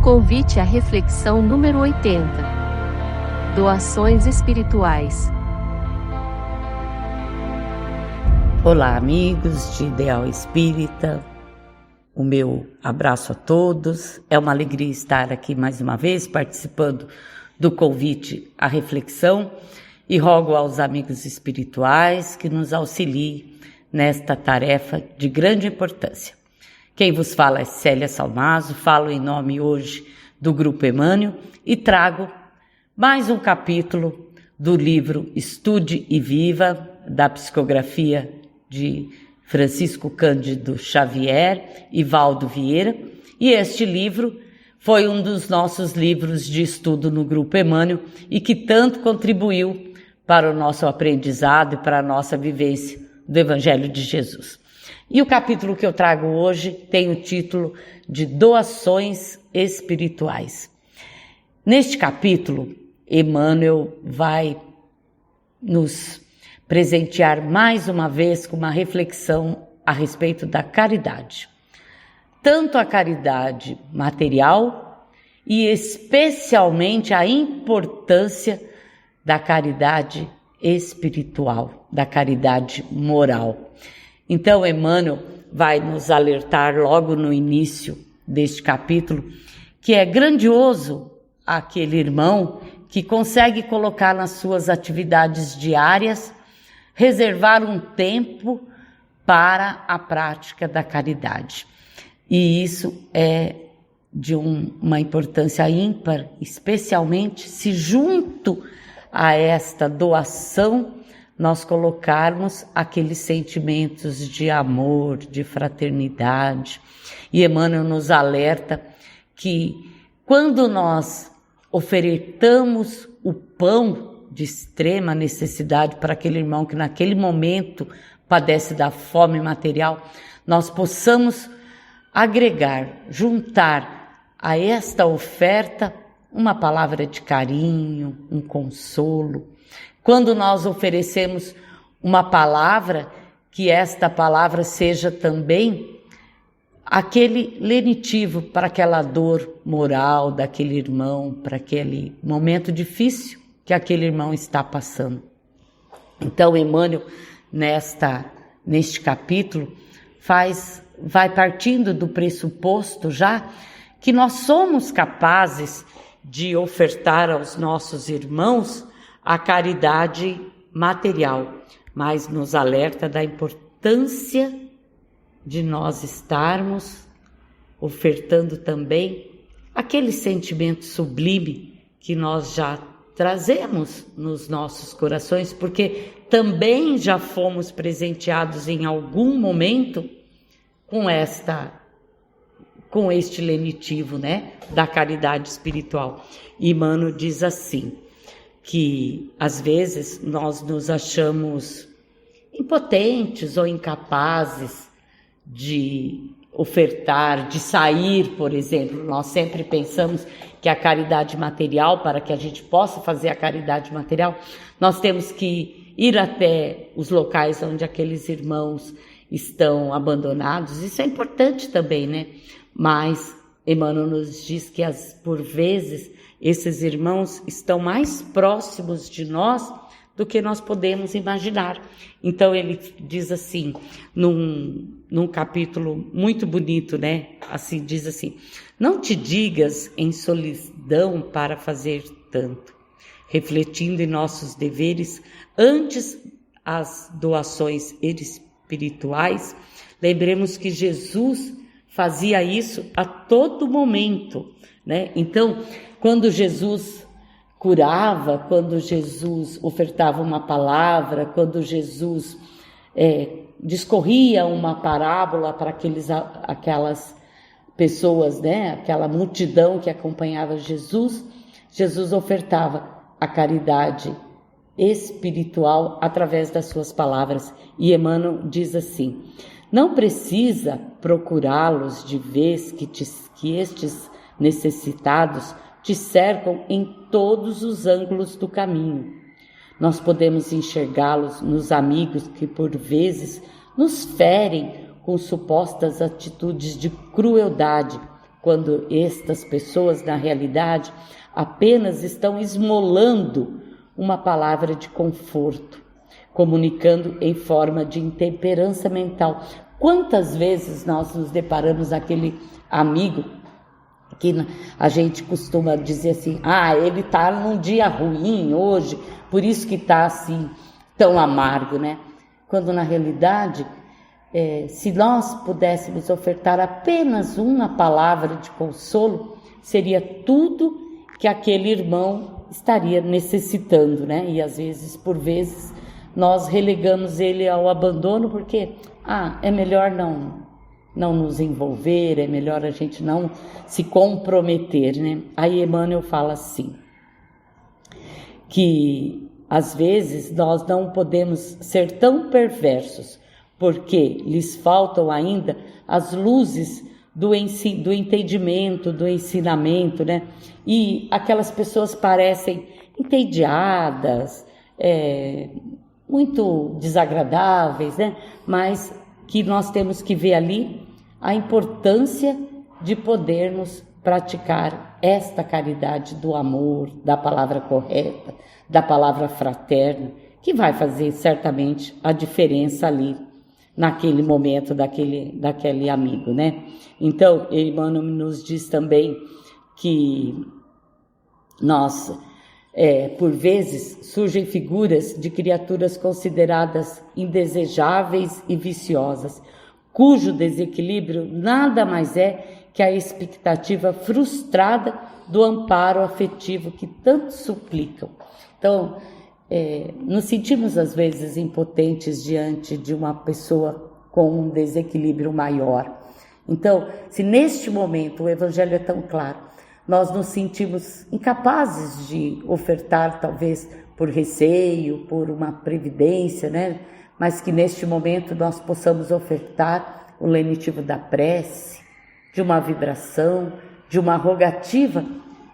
Convite à reflexão número 80. Doações espirituais. Olá, amigos de Ideal Espírita. O meu abraço a todos. É uma alegria estar aqui mais uma vez participando do convite à reflexão e rogo aos amigos espirituais que nos auxiliem nesta tarefa de grande importância. Quem vos fala é Célia Salmazo, falo em nome hoje do Grupo Emmanuel e trago mais um capítulo do livro Estude e Viva, da psicografia de Francisco Cândido Xavier e Valdo Vieira. E este livro foi um dos nossos livros de estudo no Grupo Emmanuel e que tanto contribuiu para o nosso aprendizado e para a nossa vivência do Evangelho de Jesus. E o capítulo que eu trago hoje tem o título de Doações Espirituais. Neste capítulo, Emmanuel vai nos presentear mais uma vez com uma reflexão a respeito da caridade. Tanto a caridade material e especialmente a importância da caridade espiritual, da caridade moral. Então, Emmanuel vai nos alertar logo no início deste capítulo que é grandioso aquele irmão que consegue colocar nas suas atividades diárias, reservar um tempo para a prática da caridade. E isso é de uma importância ímpar, especialmente se junto a esta doação nós colocarmos aqueles sentimentos de amor, de fraternidade. E Emmanuel nos alerta que quando nós ofertamos o pão de extrema necessidade para aquele irmão que naquele momento padece da fome material, nós possamos agregar, juntar a esta oferta uma palavra de carinho, um consolo. Quando nós oferecemos uma palavra, que esta palavra seja também aquele lenitivo para aquela dor moral daquele irmão, para aquele momento difícil que aquele irmão está passando. Então, Emmanuel, neste capítulo, vai partindo do pressuposto já que nós somos capazes de ofertar aos nossos irmãos a caridade material, mas nos alerta da importância de nós estarmos ofertando também aquele sentimento sublime que nós já trazemos nos nossos corações, porque também já fomos presenteados em algum momento com este lenitivo, da caridade espiritual. E Emmanuel diz assim, que às vezes nós nos achamos impotentes ou incapazes de ofertar, de sair, por exemplo. Nós sempre pensamos que a caridade material, para que a gente possa fazer a caridade material, nós temos que ir até os locais onde aqueles irmãos estão abandonados. Isso é importante também, Mas Emmanuel nos diz que por vezes esses irmãos estão mais próximos de nós do que nós podemos imaginar. Então ele diz assim, num capítulo muito bonito, Assim, diz assim: não te digas em solidão para fazer tanto, refletindo em nossos deveres, antes as doações espirituais, lembremos que Jesus fazia isso a todo momento, Então, quando Jesus curava, quando Jesus ofertava uma palavra, quando Jesus discorria uma parábola para aquelas pessoas, aquela multidão que acompanhava Jesus, Jesus ofertava a caridade espiritual através das suas palavras. E Emmanuel diz assim: não precisa procurá-los de vez que estes necessitados te cercam em todos os ângulos do caminho. Nós podemos enxergá-los nos amigos que por vezes nos ferem com supostas atitudes de crueldade, quando estas pessoas, na realidade, apenas estão esmolando uma palavra de conforto, comunicando em forma de intemperança mental. Quantas vezes nós nos deparamos aquele amigo que a gente costuma dizer assim, ele está num dia ruim hoje, por isso que está assim, tão amargo, né? Quando na realidade, se nós pudéssemos ofertar apenas uma palavra de consolo, seria tudo que aquele irmão estaria necessitando, né? E às vezes, por vezes, nós relegamos ele ao abandono porque, é melhor não nos envolver, é melhor a gente não se comprometer, né? Aí Emmanuel fala assim, que às vezes nós não podemos ser tão perversos, porque lhes faltam ainda as luzes do entendimento, do ensinamento, né? E aquelas pessoas parecem entediadas, muito desagradáveis, né? Mas que nós temos que ver ali a importância de podermos praticar esta caridade do amor, da palavra correta, da palavra fraterna, que vai fazer certamente a diferença ali, naquele momento daquele amigo, né? Então, Emmanuel nos diz também que nós, por vezes, surgem figuras de criaturas consideradas indesejáveis e viciosas, cujo desequilíbrio nada mais é que a expectativa frustrada do amparo afetivo que tanto suplicam. Então, nos sentimos às vezes impotentes diante de uma pessoa com um desequilíbrio maior. Então, se neste momento o Evangelho é tão claro, nós nos sentimos incapazes de ofertar, talvez por receio, por uma previdência, né? Mas que neste momento nós possamos ofertar o lenitivo da prece, de uma vibração, de uma rogativa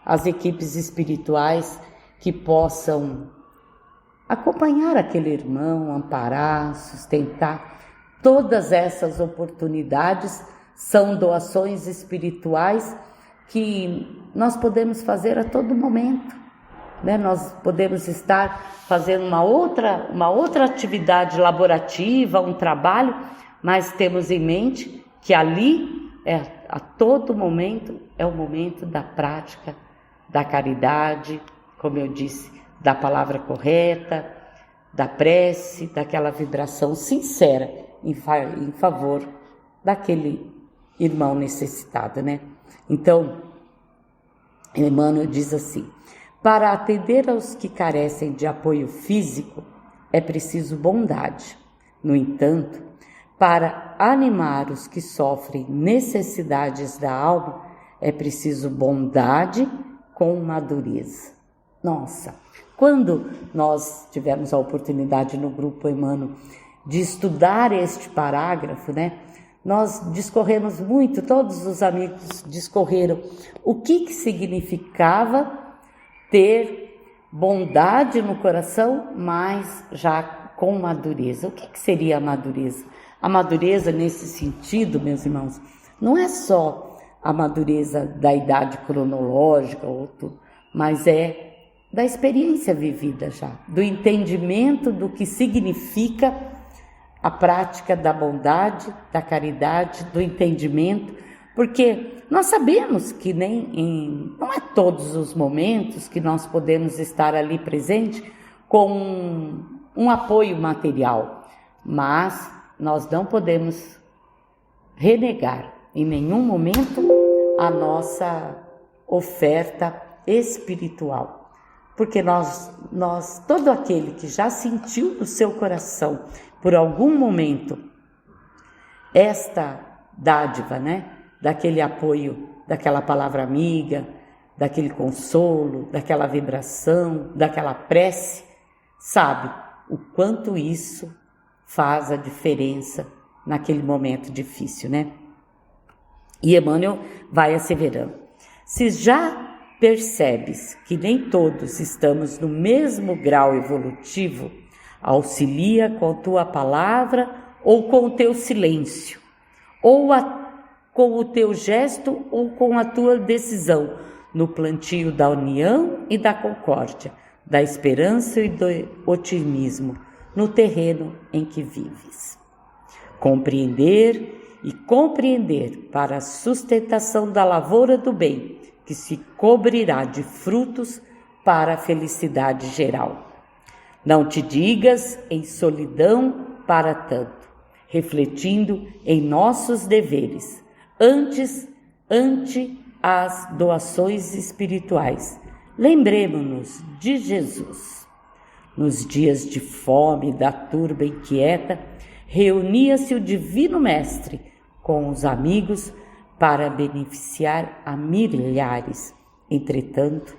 às equipes espirituais que possam acompanhar aquele irmão, amparar, sustentar. Todas essas oportunidades são doações espirituais que nós podemos fazer a todo momento, né? Nós podemos estar fazendo uma outra atividade laborativa, um trabalho, mas temos em mente que ali, a todo momento, é o momento da prática, da caridade, como eu disse, da palavra correta, da prece, daquela vibração sincera em favor daquele irmão necessitado, né? Então, Emmanuel diz assim: para atender aos que carecem de apoio físico, é preciso bondade. No entanto, para animar os que sofrem necessidades da alma, é preciso bondade com madureza. Nossa, quando nós tivemos a oportunidade no Grupo Emmanuel de estudar este parágrafo, né? Nós discorremos muito, todos os amigos discorreram o que significava ter bondade no coração, mas já com madureza. O que seria a madureza? A madureza nesse sentido, meus irmãos, não é só a madureza da idade cronológica, mas é da experiência vivida já, do entendimento do que significa a prática da bondade, da caridade, do entendimento, porque nós sabemos que não é todos os momentos que nós podemos estar ali presente com um apoio material, mas nós não podemos renegar em nenhum momento a nossa oferta espiritual, porque nós todo aquele que já sentiu no seu coração por algum momento esta dádiva, né, daquele apoio, daquela palavra amiga, daquele consolo, daquela vibração, daquela prece, sabe o quanto isso faz a diferença naquele momento difícil, né? E Emmanuel vai asseverando: se já percebes que nem todos estamos no mesmo grau evolutivo, auxilia com tua palavra ou com o teu silêncio, ou com o teu gesto ou com a tua decisão, no plantio da união e da concórdia, da esperança e do otimismo, no terreno em que vives. Compreender para a sustentação da lavoura do bem, que se cobrirá de frutos para a felicidade geral. Não te digas em solidão para tanto, refletindo em nossos deveres, ante as doações espirituais. Lembremos-nos de Jesus. Nos dias de fome da turba inquieta, reunia-se o Divino Mestre com os amigos para beneficiar a milhares. Entretanto,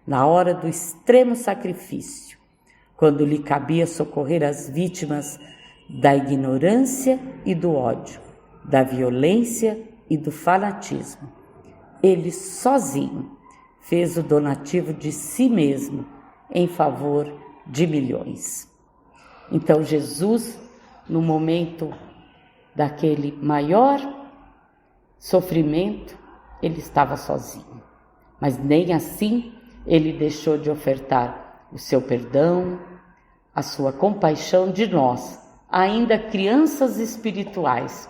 na hora do extremo sacrifício, quando lhe cabia socorrer as vítimas da ignorância e do ódio, da violência e do fanatismo, ele sozinho fez o donativo de si mesmo em favor de milhões. Então Jesus, no momento daquele maior sofrimento, ele estava sozinho. Mas nem assim ele deixou de ofertar o seu perdão, a sua compaixão de nós, ainda crianças espirituais,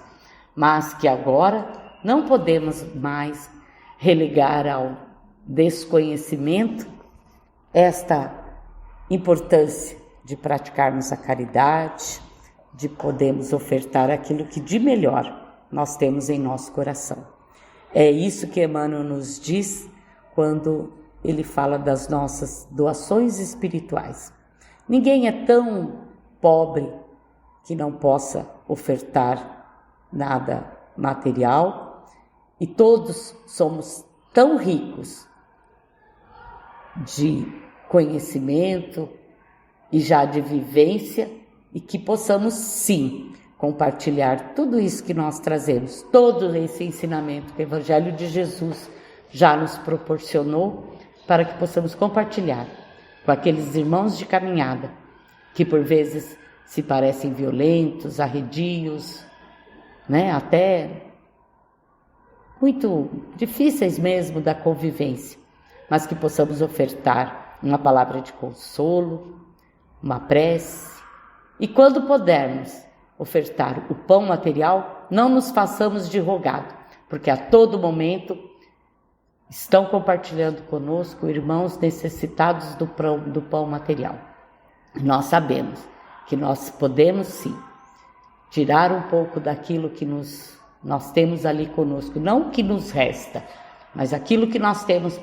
mas que agora não podemos mais relegar ao desconhecimento esta importância de praticarmos a caridade, de podermos ofertar aquilo que de melhor nós temos em nosso coração. É isso que Emmanuel nos diz quando ele fala das nossas doações espirituais. Ninguém é tão pobre que não possa ofertar nada material, e todos somos tão ricos de conhecimento e já de vivência, e que possamos sim compartilhar tudo isso que nós trazemos, todo esse ensinamento que o Evangelho de Jesus já nos proporcionou, para que possamos compartilhar com aqueles irmãos de caminhada que por vezes se parecem violentos, arredios, até muito difíceis mesmo da convivência, mas que possamos ofertar uma palavra de consolo, uma prece, e quando pudermos ofertar o pão material, não nos façamos de rogado, porque a todo momento estão compartilhando conosco irmãos necessitados do pão material. Nós sabemos que nós podemos sim tirar um pouco daquilo que nós temos ali conosco, não o que nos resta, mas aquilo que nós temos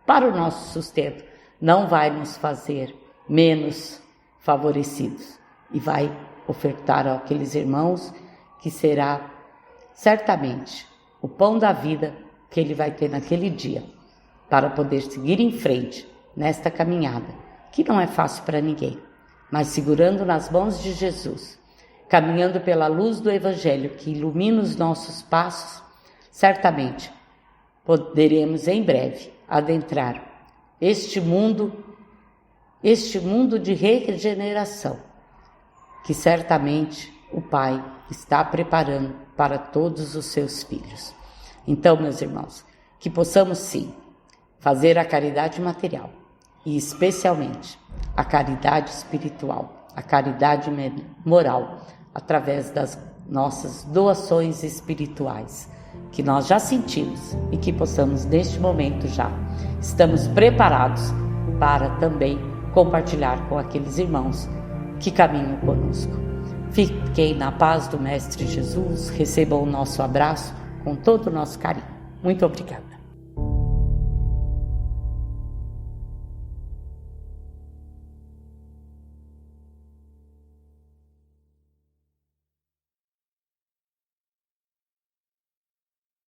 para o nosso sustento, não vai nos fazer menos favorecidos, e vai ofertar àqueles irmãos que será certamente o pão da vida que ele vai ter naquele dia, para poder seguir em frente nesta caminhada, que não é fácil para ninguém, mas segurando nas mãos de Jesus, caminhando pela luz do Evangelho que ilumina os nossos passos, certamente poderemos em breve adentrar este mundo de regeneração, que certamente o Pai está preparando para todos os seus filhos. Então, meus irmãos, que possamos sim fazer a caridade material e especialmente a caridade espiritual, a caridade moral, através das nossas doações espirituais, que nós já sentimos e que possamos neste momento já estamos preparados para também compartilhar com aqueles irmãos que caminham conosco. Fiquem na paz do Mestre Jesus, recebam o nosso abraço com todo o nosso carinho. Muito obrigada.